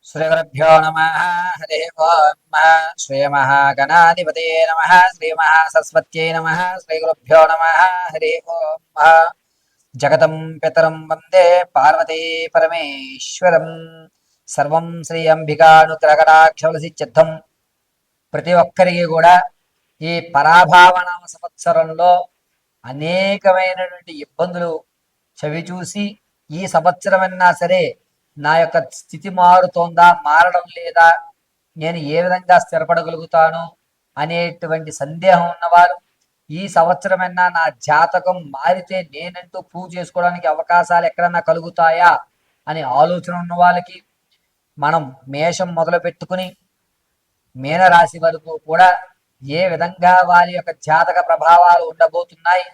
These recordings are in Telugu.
శ్రీగురుభ్యో నమ హరి ఓం శ్రీమహాగణాధిపతే నమ శ్రీమహాసరస్వత్యై నమ శ్రీగురుభ్యో నమ హరి ఓం జగతం పితరం వందే పార్వతీ పరమేశ్వరం సర్వం శ్రీ అంబికానుగ్రహకటాక్షవలసిద్ధం. ప్రతి ఒక్కరికి కూడా ఈ పరాభావనామ సంవత్సరంలో అనేకమైనటువంటి ఇబ్బందులు చవిచూసి ఈ సంవత్సరమైనా సరే నా యొక్క స్థితి మారుతోందా మారడం లేదా, నేను ఏ విధంగా స్థిరపడగలుగుతాను అనేటువంటి సందేహం ఉన్నవారు, ఈ సంవత్సరమైనా నా జాతకం మారితే నేనంటూ ప్రూవ్ చేసుకోవడానికి అవకాశాలు ఎక్కడన్నా కలుగుతాయా అనే ఆలోచన ఉన్న వాళ్ళకి మనం మేషం మొదలు పెట్టుకుని మీనరాశి వరకు కూడా ఏ విధంగా వారి యొక్క జాతక ప్రభావాలు ఉండబోతున్నాయి,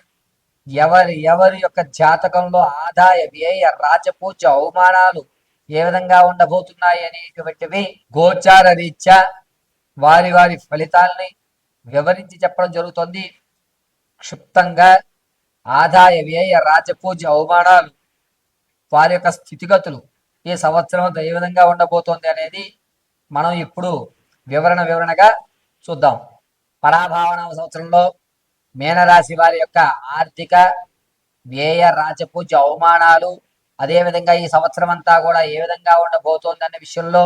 ఎవరి యొక్క జాతకంలో ఆదాయ వ్యయ రాజపూజ అవమానాలు ఏ విధంగా ఉండబోతున్నాయి అనేటువంటివి గోచార రీత్యా వారి వారి ఫలితాలని వివరించి చెప్పడం జరుగుతుంది. క్షుప్తంగా ఆదాయ వ్యయ రాజపూజ అవమానాలు వారి యొక్క స్థితిగతులు ఈ సంవత్సరం ఏ విధంగా ఉండబోతోంది అనేది మనం ఇప్పుడు వివరణగా చూద్దాం. పరాభావన సంవత్సరంలో మీనరాశి వారి యొక్క ఆర్థిక వ్యయ రాజపూజ అవమానాలు, అదేవిధంగా ఈ సంవత్సరం అంతా కూడా ఏ విధంగా ఉండబోతోంది అనే విషయంలో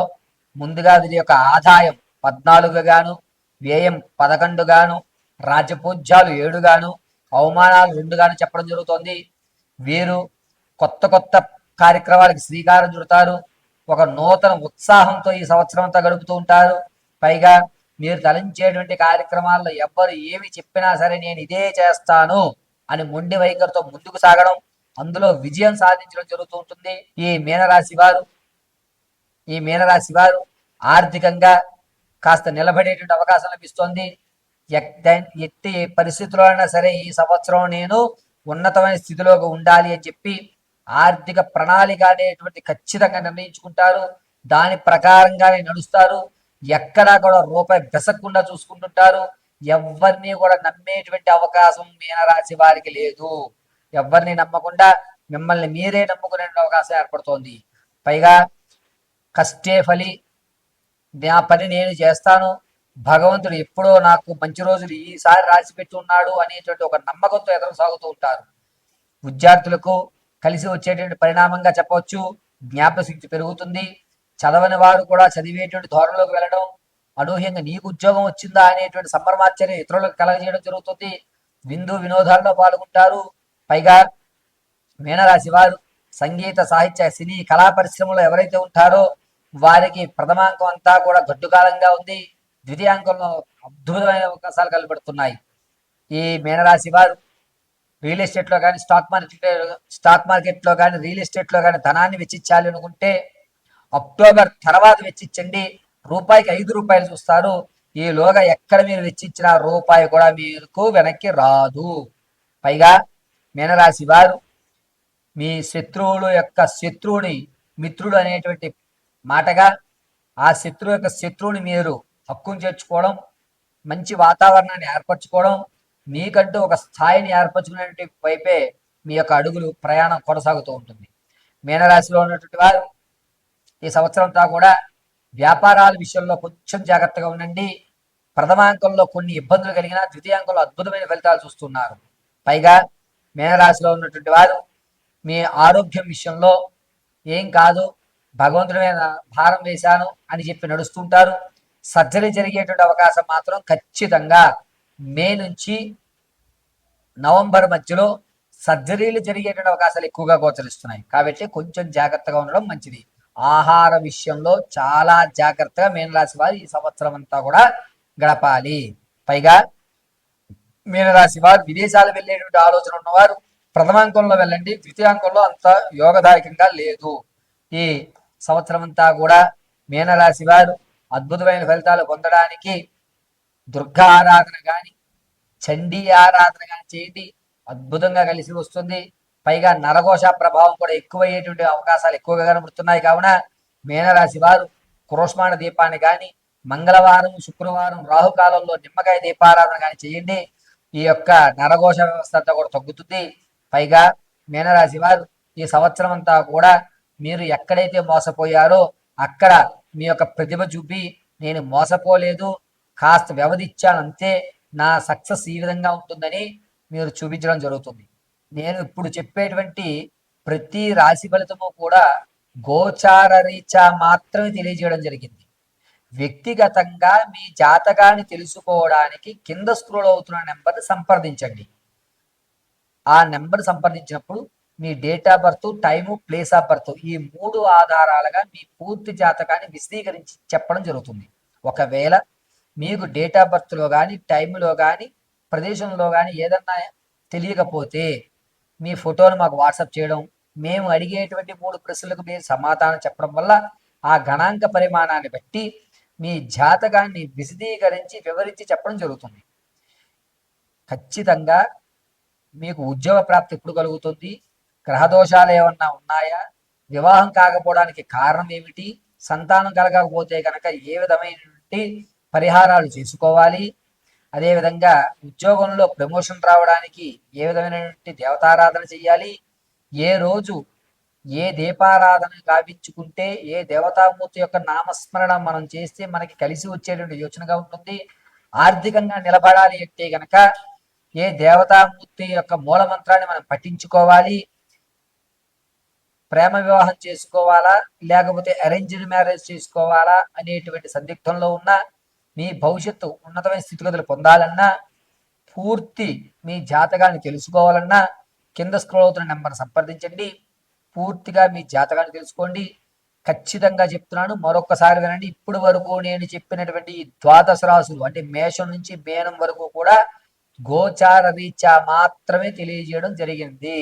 ముందుగా వీరి యొక్క ఆదాయం 14 గాను, వ్యయం 11 గాను, రాజపూజ్యాలు 7 గాను, అవమానాలు 2 గాను చెప్పడం జరుగుతోంది. వీరు కొత్త కార్యక్రమాలకు శ్రీకారం చుడతారు. ఒక నూతన ఉత్సాహంతో ఈ సంవత్సరం అంతా గడుపుతూ ఉంటారు. పైగా మీరు తలంచేటువంటి కార్యక్రమాల్లో ఎవ్వరు ఏమి చెప్పినా సరే నేను ఇదే చేస్తాను అని మొండి వైఖరితో ముందుకు సాగడం, అందులో విజయం సాధించడం జరుగుతూ ఉంటుంది. ఈ మీనరాశి వారు ఆర్థికంగా కాస్త నిలబడేటువంటి అవకాశం లభిస్తోంది. ఎట్టి పరిస్థితుల్లో అయినా సరే ఈ సంవత్సరం నేను ఉన్నతమైన స్థితిలోకి ఉండాలి అని చెప్పి ఆర్థిక ప్రణాళిక అనేటువంటి ఖచ్చితంగా నిర్ణయించుకుంటారు. దాని ప్రకారంగానే నడుస్తారు. ఎక్కడా కూడా రూపాయి బెసకుండా చూసుకుంటుంటారు. ఎవరిని కూడా నమ్మేటువంటి అవకాశం మీనరాశి వారికి లేదు. ఎవరిని నమ్మకుండా మిమ్మల్ని మీరే నమ్ముకునే అవకాశం ఏర్పడుతోంది. పైగా కష్టే ఫలి, నా పని నేను చేస్తాను, భగవంతుడు ఎప్పుడో నాకు మంచి రోజులు ఈసారి రాసి పెట్టి ఉన్నాడు అనేటువంటి ఒక నమ్మకంతో ఎదురు సాగుతూ ఉంటారు. విద్యార్థులకు కలిసి వచ్చేటువంటి పరిణామంగా చెప్పవచ్చు. జ్ఞాపశక్తి పెరుగుతుంది. చదవని వారు కూడా చదివేటువంటి ధోరణిలోకి వెళ్ళడం, అనూహ్యంగా నీకు ఉద్యోగం వచ్చిందా అనేటువంటి సంబరమాశ్చర్యం ఇతరులకు కలగజేయడం జరుగుతుంది. విందు వినోదాల్లో పాల్గొంటారు. పైగా మీనరాశి వారు సంగీత సాహిత్య సినీ కళా పరిశ్రమలో ఎవరైతే ఉంటారో వారికి ప్రథమాంకం అంతా కూడా గడ్డుకాలంగా ఉంది. ద్వితీయాంకంలో అద్భుతమైన అవకాశాలు కనబడుతున్నాయి. ఈ మీనరాశి వారు రియల్ ఎస్టేట్లో కానీ స్టాక్ మార్కెట్లో కానీ రియల్ ఎస్టేట్లో కానీ ధనాన్ని వెచ్చించాలి అనుకుంటే అక్టోబర్ తర్వాత వెచ్చించండి. రూపాయికి 5 రూపాయలు చూస్తారు. ఈలోగా ఎక్కడ మీరు వెచ్చించిన రూపాయి కూడా మీకు వెనక్కి రాదు. పైగా మీనరాశి వారు మీ శత్రువులు యొక్క శత్రువుని మిత్రుడు అనేటువంటి మాటగా ఆ శత్రువు యొక్క శత్రువుని మీరు హక్కును చేర్చుకోవడం, మంచి వాతావరణాన్ని ఏర్పరచుకోవడం, మీకంటూ ఒక స్థాయిని ఏర్పరచుకునేటువంటి వైపే మీ యొక్క అడుగులు ప్రయాణం కొనసాగుతూ ఉంటుంది. మీనరాశిలో ఉన్నటువంటి వారు ఈ సంవత్సరంతో కూడా వ్యాపారాల విషయంలో కొంచెం జాగ్రత్తగా ఉండండి. ప్రథమాంకంలో కొన్ని ఇబ్బందులు కలిగినా ద్వితీయాంకంలో అద్భుతమైన ఫలితాలు చూస్తున్నారు. పైగా మీనరాశిలో ఉన్నటువంటి వారు మీ ఆరోగ్యం విషయంలో ఏం కాదు, భగవంతుడి మీద భారం వేశాను అని చెప్పి నడుస్తుంటారు. సర్జరీ జరిగేటువంటి అవకాశం మాత్రం ఖచ్చితంగా మే నుంచి నవంబర్ మధ్యలో సర్జరీలు జరిగేటువంటి అవకాశాలు ఎక్కువగా గోచరిస్తున్నాయి. కాబట్టి కొంచెం జాగ్రత్తగా ఉండడం మంచిది. ఆహార విషయంలో చాలా జాగ్రత్తగా మీనరాశి వారు ఈ సంవత్సరం అంతా కూడా గడపాలి. పైగా మీనరాశి వారు విదేశాలు వెళ్ళేటువంటి ఆలోచన ఉన్నవారు ప్రథమాంకంలో వెళ్ళండి. ద్వితీయాంకంలో అంత యోగదాయకంగా లేదు. ఈ సంవత్సరం అంతా కూడా మీనరాశి వారు అద్భుతమైన ఫలితాలు పొందడానికి దుర్గా ఆరాధన కానీ చండీ ఆరాధన కానీ చేయండి. అద్భుతంగా కలిసి వస్తుంది. పైగా నరఘోష ప్రభావం కూడా ఎక్కువయ్యేటువంటి అవకాశాలు ఎక్కువగా కనబడుతున్నాయి. కావున మీనరాశి వారు కురోష్మాణ దీపాన్ని కానీ మంగళవారం శుక్రవారం రాహుకాలంలో నిమ్మకాయ దీపారాధన కానీ చేయండి. ఈ యొక్క నరఘోష వ్యవస్థ అంతా కూడా తగ్గుతుంది. పైగా మీనరాశి వారు ఈ సంవత్సరం అంతా కూడా మీరు ఎక్కడైతే మోసపోయారో అక్కడ మీ యొక్క ప్రతిభ చూపి నేను మోసపోలేదు, కాస్త వ్యవధి ఇచ్చాను అంతే, నా సక్సెస్ ఈ విధంగా ఉంటుందని మీరు చూపించడం జరుగుతుంది. నేను ఇప్పుడు చెప్పేటువంటి ప్రతి రాశి ఫలితము కూడా గోచార రీత్యా మాత్రమే తెలియజేయడం జరిగింది. వ్యక్తిగతంగా మీ జాతకాన్ని తెలుసుకోవడానికి కింద స్క్రోల్ అవుతున్న నెంబర్ని సంప్రదించండి. ఆ నెంబర్ సంప్రదించినప్పుడు మీ date of birth, time, place of birth ఈ 3 ఆధారాలుగా మీ పూర్తి జాతకాన్ని విశదీకరించి చెప్పడం జరుగుతుంది. ఒకవేళ మీకు డేట్ ఆఫ్ బర్త్లో కానీ, టైంలో కానీ, ప్రదేశంలో కానీ ఏదన్నా తెలియకపోతే మీ ఫోటోను మాకు వాట్సాప్ చేయడం, మేము అడిగేటువంటి 3 ప్రశ్నలకు మీరు సమాధానం చెప్పడం వల్ల ఆ గణాంక పరిమాణాన్ని బట్టి మీ జాతకాన్ని విశదీకరించి వివరించి చెప్పడం జరుగుతుంది. ఖచ్చితంగా మీకు ఉద్యోగ ప్రాప్తి ఎప్పుడు కలుగుతుంది, గ్రహదోషాలు ఏమన్నా ఉన్నాయా, వివాహం కాకపోవడానికి కారణం ఏమిటి, సంతానం కలగకపోతే కనుక ఏ విధమైనటువంటి పరిహారాలు చేసుకోవాలి, అదేవిధంగా ఉద్యోగంలో ప్రమోషన్ రావడానికి ఏ విధమైనటువంటి దేవతారాధన చేయాలి, ఏ రోజు ఏ దీపారాధన గావించుకుంటే ఏ దేవతామూర్తి యొక్క నామస్మరణ మనం చేస్తే మనకి కలిసి వచ్చేటువంటి యోచనగా ఉంటుంది, ఆర్థికంగా నిలబడాలి అంటే గనక ఏ దేవతామూర్తి యొక్క మూలమంత్రాన్ని మనం పఠించుకోవాలి, ప్రేమ వివాహం చేసుకోవాలా లేకపోతే అరేంజ్డ్ మ్యారేజ్ చేసుకోవాలా అనేటువంటి సందిగ్ధంలో ఉన్న మీ భవిష్యత్తు ఉన్నతమైన స్థితిగతులు పొందాలన్నా, పూర్తి మీ జాతకాన్ని తెలుసుకోవాలన్నా కింద స్క్రోల్ అవుతున్న నెంబర్ సంప్రదించండి. పూర్తిగా మీ జాతకాన్ని తెలుసుకోండి. ఖచ్చితంగా చెప్తున్నాను, మరొకసారి వినండి. ఇప్పుడు వరకు నేను చెప్పినటువంటి ఈ ద్వాదశ రాశులు అంటే మేషం నుంచి మీనం వరకు కూడా గోచార రీత్యా మాత్రమే తెలియజేయడం జరిగింది.